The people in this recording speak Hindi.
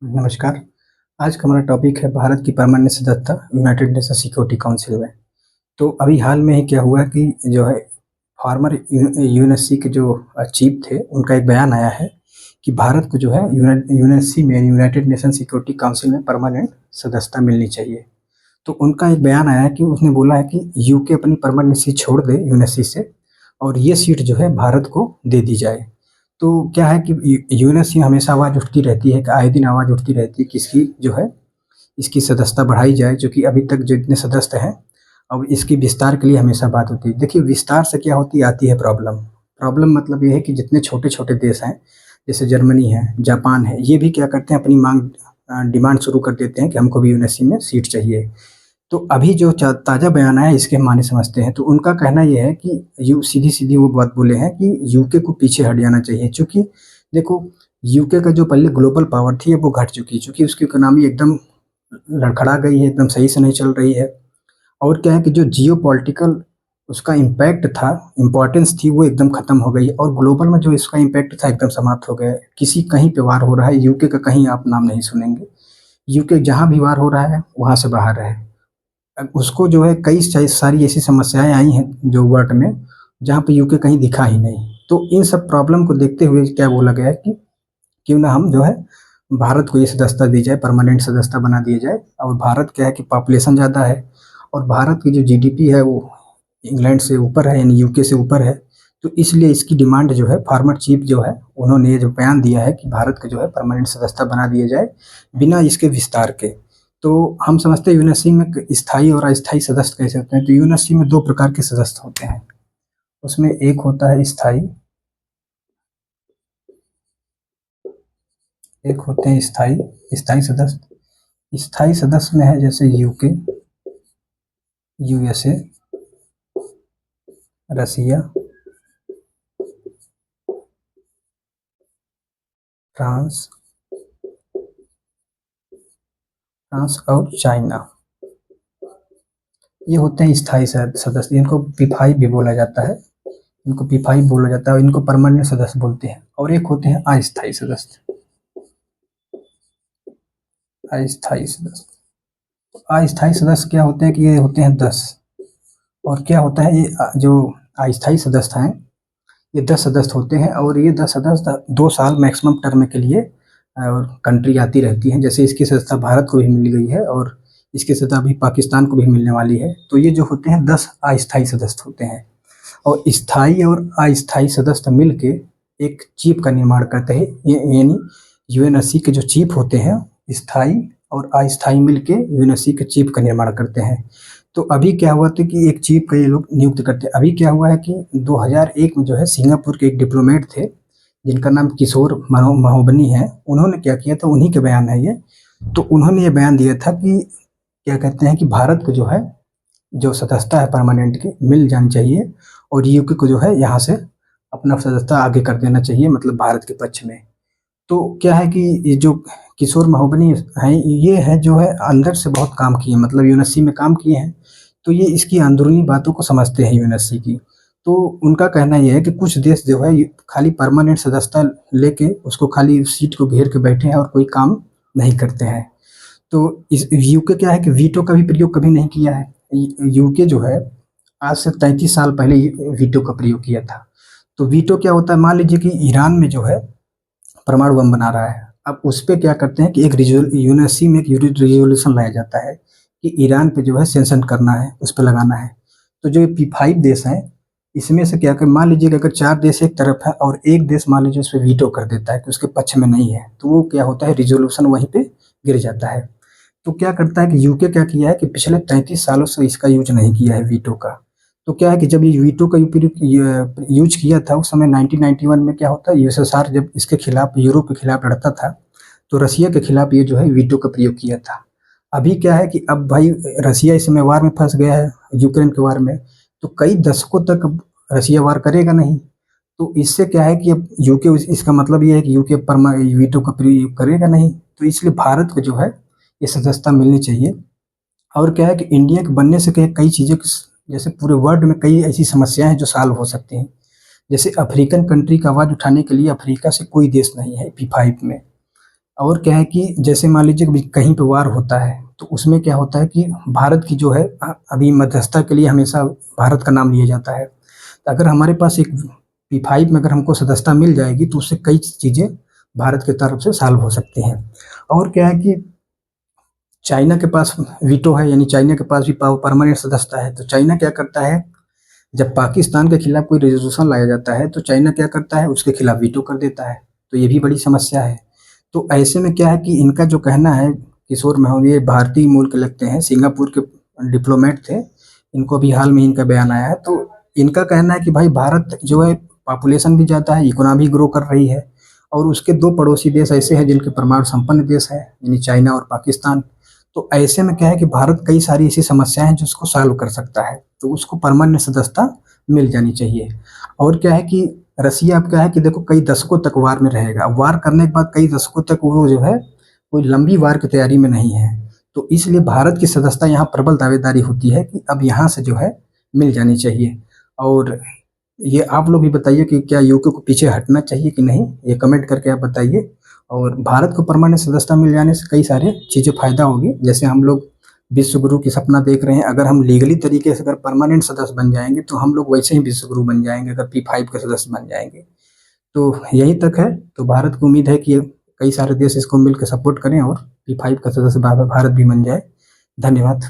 नमस्कार। आज का हमारा टॉपिक है भारत की परमानेंट सदस्यता यूनाइटेड नेशन सिक्योरिटी काउंसिल में। तो अभी हाल में ही क्या हुआ कि जो है फॉर्मर यूएनएससी के जो चीफ थे, उनका एक बयान आया है कि भारत को जो है यूएनएससी में यूनाइटेड नेशन सिक्योरिटी काउंसिल में परमानेंट सदस्यता मिलनी चाहिए। तो उनका एक बयान आया है कि उसने बोला है कि यूके अपनी परमानेंट सीट छोड़ दे यूएनएससी से और ये सीट जो है भारत को दे दी जाए। तो क्या है कि यूएनएससी में हमेशा आवाज़ उठती रहती है कि आए दिन आवाज़ उठती रहती है कि इसकी जो है इसकी सदस्यता बढ़ाई जाए, जो कि अभी तक जितने सदस्य हैं, अब इसकी विस्तार के लिए हमेशा बात होती है। देखिए विस्तार से क्या होती आती है प्रॉब्लम। प्रॉब्लम मतलब ये है कि जितने छोटे-छोटे देश हैं, जैसे जर्मनी है, जापान है, ये भी क्या करते हैं अपनी माँग डिमांड शुरू कर देते हैं कि हमको भी यूएनएससी में सीट चाहिए। तो अभी जो ताज़ा बयान आया है इसके हम माने समझते हैं। तो उनका कहना ये है कि यू सीधी-सीधी वो बात बोले हैं कि यूके को पीछे हट जाना चाहिए। चूँकि देखो यूके का जो पहले ग्लोबल पावर थी अब वो घट चुकी है, चूँकि उसकी इकोनॉमी एकदम लड़खड़ा गई है, एकदम सही से नहीं चल रही है। और क्या है कि जो जियोपॉलिटिकल उसका इम्पैक्ट था, इम्पोर्टेंस थी, वो एकदम खत्म हो गई और ग्लोबल में जो इसका इम्पैक्ट था एकदम समाप्त हो गया है। किसी कहीं पे वार हो रहा है, यूके का कहीं आप नाम नहीं सुनेंगे। यूके जहाँ भी वार हो रहा है, वहाँ से बाहर है। उसको जो है कई सारी ऐसी समस्याएँ आई हैं जो वर्ल्ड में, जहाँ पे यूके कहीं दिखा ही नहीं। तो इन सब प्रॉब्लम को देखते हुए क्या बोला गया है कि क्यों ना हम जो है भारत को ये सदस्यता दी जाए, परमानेंट सदस्यता बना दिया जाए। और भारत क्या है कि पॉपुलेशन ज़्यादा है और भारत की जो जीडीपी है वो इंग्लैंड से ऊपर है, यानी यूके से ऊपर है। तो इसलिए इसकी डिमांड जो है फार्मर चीफ जो है, उन्होंने ये जो बयान दिया है कि भारत को जो है परमानेंट सदस्यता बना दिया जाए, बिना इसके विस्तार के। तो हम समझते हैं यूएनएससी में स्थायी और अस्थायी सदस्य कैसे होते हैं। तो यूएनएससी में 2 प्रकार के सदस्य होते हैं। उसमें एक होता है स्थायी, एक होते हैं स्थायी स्थायी सदस्य। स्थायी सदस्य में है जैसे यूके, यूएसए, रसिया, फ्रांस फ्रांस और चाइना। ये होते हैं स्थायी सदस्य। इनको P5 भी बोला जाता है। इनको P5 बोला जाता है और इनको परमानेंट सदस्य बोलते हैं। और एक होते हैं अस्थायी सदस्य। अस्थायी सदस्य, अस्थायी सदस्य क्या होते हैं कि ये होते हैं 10। और क्या होता है ये जो अस्थायी सदस्य हैं, ये 10 सदस्य होते हैं और ये 10 सदस्य 2 साल मैक्सिमम टर्म के लिए कंट्री आती रहती हैं। जैसे इसकी सदस्यता भारत को भी मिल गई है और इसकी सदस्यता अभी पाकिस्तान को भी मिलने वाली है। तो ये जो होते हैं 10 अस्थायी सदस्य होते हैं। और स्थायी और अस्थायी सदस्य मिलके एक चीफ का निर्माण करते हैं। यानी यूएनएससी के जो चीफ होते हैं, स्थायी और अस्थायी मिलके यूएनएससी के चीफ का निर्माण करते हैं। तो अभी क्या हुआ था कि एक चीफ का ये लोग नियुक्त करते हैं। अभी क्या हुआ है कि 2001 में जो है सिंगापुर के एक डिप्लोमेट थे, जिनका नाम किशोर महोबनी है। उन्होंने क्या किया था, उन्हीं के बयान है ये। तो उन्होंने ये बयान दिया था कि क्या कहते हैं कि भारत को जो है जो सदस्यता है परमानेंट की मिल जानी चाहिए और यूके को जो है यहाँ से अपना सदस्यता आगे कर देना चाहिए, मतलब भारत के पक्ष में। तो क्या है कि ये जो किशोर महोबनी हैं, ये है जो है अंदर से बहुत काम किए, मतलब यूएनएससी में काम किए हैं। तो ये इसकी अंदरूनी बातों को समझते हैं यूएनएससी की। तो उनका कहना ये है कि कुछ देश जो है खाली परमानेंट सदस्यता लेके उसको खाली सीट को घेर के बैठे हैं और कोई काम नहीं करते हैं। तो इस यूके क्या है कि वीटो का भी प्रयोग कभी नहीं किया है। यूके जो है आज से 33 साल पहले वीटो का प्रयोग किया था। तो वीटो क्या होता है, मान लीजिए कि ईरान में जो है परमाणु बम बना रहा है। अब उस पे क्या करते हैं कि एक यूएनएससी में एक रिजोल्यूशन लाया जाता है कि ईरान पे जो है सैंक्शन करना है, उस पे लगाना है। तो जो ये P5 देश हैं, इसमें से क्या कर मान लीजिए कि अगर 4 देश एक तरफ है और एक देश मान लीजिए उस पे वीटो कर देता है कि उसके पक्ष में नहीं है, तो वो क्या होता है रिजोल्यूशन वहीं पे गिर जाता है। तो क्या करता है कि यूके क्या किया है कि पिछले 33 सालों से इसका यूज़ नहीं किया है वीटो का। तो क्या है कि जब ये वीटो का यूज़ किया था उस समय 1991 में क्या होता है, यूएसएसआर जब इसके खिलाफ यूरोप के खिलाफ लड़ता था, तो रसिया के खिलाफ ये जो है वीटो का प्रयोग किया था। अभी क्या है कि अब भाई रसिया इस समय वार में फँस गया है, यूक्रेन के वार में, तो कई दशकों तक अब रसिया वार करेगा नहीं। तो इससे क्या है कि अब यूके इसका मतलब ये है कि यूके वीटो का प्रयोग करेगा नहीं। तो इसलिए भारत को जो है ये सदस्यता मिलनी चाहिए। और क्या है कि इंडिया के बनने से कई चीज़ें जैसे पूरे वर्ल्ड में कई ऐसी समस्याएं हैं जो सॉल्व हो सकती हैं। जैसे अफ्रीकन कंट्री का आवाज़ उठाने के लिए अफ्रीका से कोई देश नहीं है P5 में। और क्या है कि जैसे मान लीजिए कभी कहीं पे वार होता है तो उसमें क्या होता है कि भारत की जो है अभी मध्यस्थता के लिए हमेशा भारत का नाम लिया जाता है। तो अगर हमारे पास एक P5 में अगर हमको सदस्यता मिल जाएगी तो उससे कई चीज़ें भारत की तरफ से सॉल्व हो सकती हैं। और क्या है कि चाइना के पास वीटो है, यानी चाइना के पास भी परमानेंट सदस्यता है। तो चाइना क्या करता है, जब पाकिस्तान के खिलाफ कोई रेजोल्यूशन लाया जाता है तो चाइना क्या करता है, उसके खिलाफ वीटो कर देता है। तो ये भी बड़ी समस्या है। तो ऐसे में क्या है कि इनका जो कहना है, किशोर महू ये भारतीय मूल के लगते हैं, सिंगापुर के डिप्लोमेट थे। इनको भी हाल में इनका बयान आया है। तो इनका कहना है कि भाई भारत जो है पॉपुलेशन भी ज़्यादा है, इकोनॉमी ग्रो कर रही है, और उसके दो पड़ोसी देश ऐसे हैं जिनके परमाणु संपन्न देश है, यानी चाइना और पाकिस्तान। तो ऐसे में क्या है कि भारत कई सारी ऐसी समस्याएं हैं जिसको सॉल्व कर सकता है, तो उसको परमानेंट सदस्यता मिल जानी चाहिए। और क्या है कि रसिया अब क्या है कि देखो कई दशकों तक वार में रहेगा। वार करने के बाद कई दशकों तक वो जो है कोई लंबी वार की तैयारी में नहीं है। तो इसलिए भारत की सदस्यता यहाँ प्रबल दावेदारी होती है कि अब यहाँ से जो है मिल जानी चाहिए। और ये आप लोग भी बताइए कि क्या यूके को पीछे हटना चाहिए कि नहीं, ये कमेंट करके आप बताइए। और भारत को परमानेंट सदस्यता मिल जाने से कई सारे चीज़ें फ़ायदा होगी। जैसे हम लोग विश्व गुरु की सपना देख रहे हैं, अगर हम लीगली तरीके से अगर परमानेंट सदस्य बन जाएंगे तो हम लोग वैसे ही विश्व गुरु बन जाएंगे, अगर P5 के सदस्य बन जाएंगे। तो यहीं तक है। तो भारत को उम्मीद है कि कई सारे देश इसको मिलकर सपोर्ट करें और P5 का सदस्य भारत भी बन जाए। धन्यवाद।